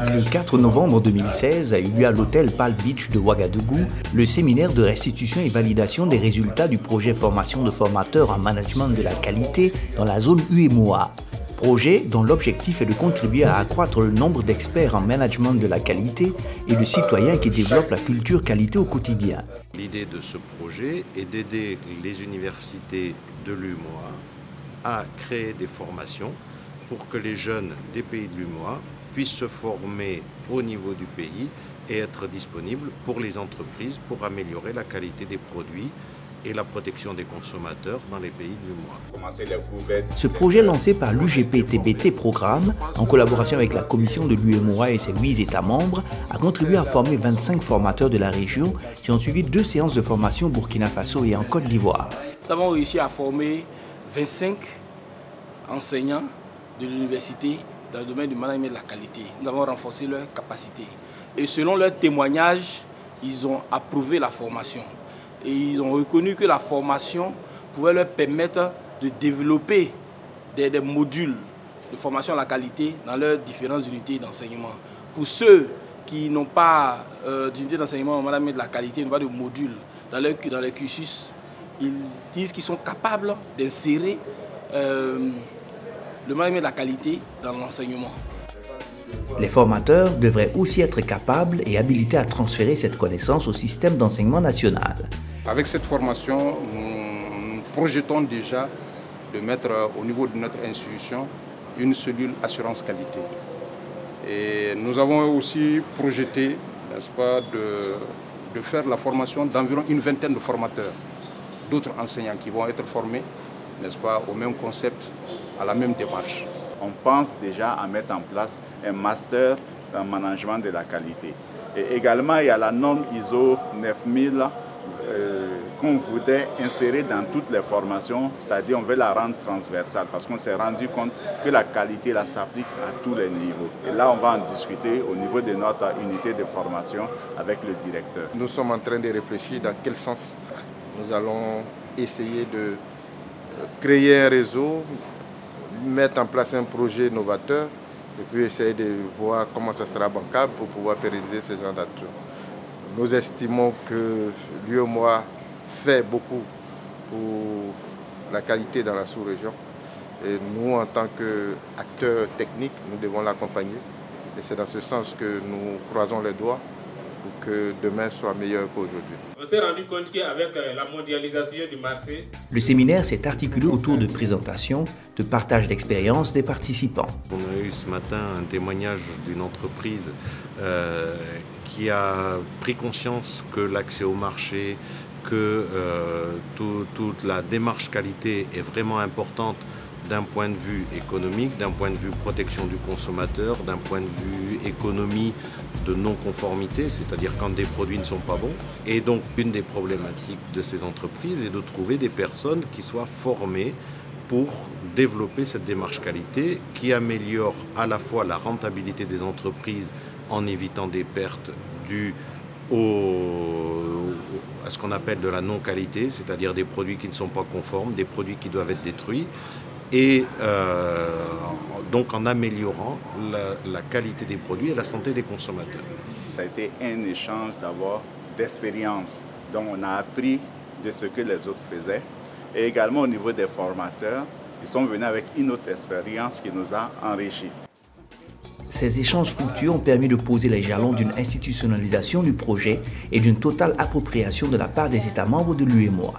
Le 4 novembre 2016 a eu lieu à l'hôtel Palm Beach de Ouagadougou le séminaire de restitution et validation des résultats du projet formation de formateurs en management de la qualité dans la zone UEMOA. Projet dont l'objectif est de contribuer à accroître le nombre d'experts en management de la qualité et de citoyens qui développent la culture qualité au quotidien. L'idée de ce projet est d'aider les universités de l'UEMOA à créer des formations pour que les jeunes des pays de l'UEMOA puissent se former au niveau du pays et être disponibles pour les entreprises pour améliorer la qualité des produits et la protection des consommateurs dans les pays de l'UEMOA. Ce projet lancé par l'UGP-TBT Programme, en collaboration avec la commission de l'UEMOA et ses 8 États membres, a contribué à former 25 formateurs de la région qui ont suivi 2 séances de formation au Burkina Faso et en Côte d'Ivoire. Nous avons réussi à former 25 enseignants de l'université dans le domaine du management de la qualité. Nous avons renforcé leurs capacités. Et selon leurs témoignages, ils ont approuvé la formation. Et ils ont reconnu que la formation pouvait leur permettre de développer des modules de formation à la qualité dans leurs différentes unités d'enseignement. Pour ceux qui n'ont pas d'unité d'enseignement en management de la qualité, n'ont pas de modules dans leur cursus, ils disent qu'ils sont capables d'insérer le management de la qualité dans l'enseignement. Les formateurs devraient aussi être capables et habilités à transférer cette connaissance au système d'enseignement national. Avec cette formation, nous projetons déjà de mettre au niveau de notre institution une cellule assurance qualité. Et nous avons aussi projeté, n'est-ce pas, de faire la formation d'environ une vingtaine de formateurs, d'autres enseignants qui vont être formés, n'est-ce pas, au même concept, à la même démarche. On pense déjà à mettre en place un master en management de la qualité. Et également, il y a la norme ISO 9000 qu'on voudrait insérer dans toutes les formations, c'est-à-dire on veut la rendre transversale parce qu'on s'est rendu compte que la qualité là s'applique à tous les niveaux. Et là, on va en discuter au niveau de notre unité de formation avec le directeur. Nous sommes en train de réfléchir dans quel sens nous allons essayer de créer un réseau, mettre en place un projet novateur et puis essayer de voir comment ça sera bancable pour pouvoir pérenniser ce genre d'actions. Nous estimons que l'UEMOA fait beaucoup pour la qualité dans la sous-région et nous, en tant qu'acteurs techniques, nous devons l'accompagner et c'est dans ce sens que nous croisons les doigts pour que demain soit meilleur qu'aujourd'hui. On s'est rendu compte qu'avec la mondialisation du marché, le séminaire s'est articulé autour de présentations, de partage d'expériences des participants. On a eu ce matin un témoignage d'une entreprise qui a pris conscience que l'accès au marché, que toute la démarche qualité est vraiment importante d'un point de vue économique, d'un point de vue protection du consommateur, d'un point de vue économie de non-conformité, c'est-à-dire quand des produits ne sont pas bons. Et donc une des problématiques de ces entreprises est de trouver des personnes qui soient formées pour développer cette démarche qualité qui améliore à la fois la rentabilité des entreprises en évitant des pertes dues à ce qu'on appelle de la non-qualité, c'est-à-dire des produits qui ne sont pas conformes, des produits qui doivent être détruits, et donc en améliorant la qualité des produits et la santé des consommateurs. Ça a été un échange d'abord d'expérience, donc on a appris de ce que les autres faisaient, et également au niveau des formateurs, ils sont venus avec une autre expérience qui nous a enrichis. Ces échanges fructueux ont permis de poser les jalons d'une institutionnalisation du projet et d'une totale appropriation de la part des États membres de l'UEMOA.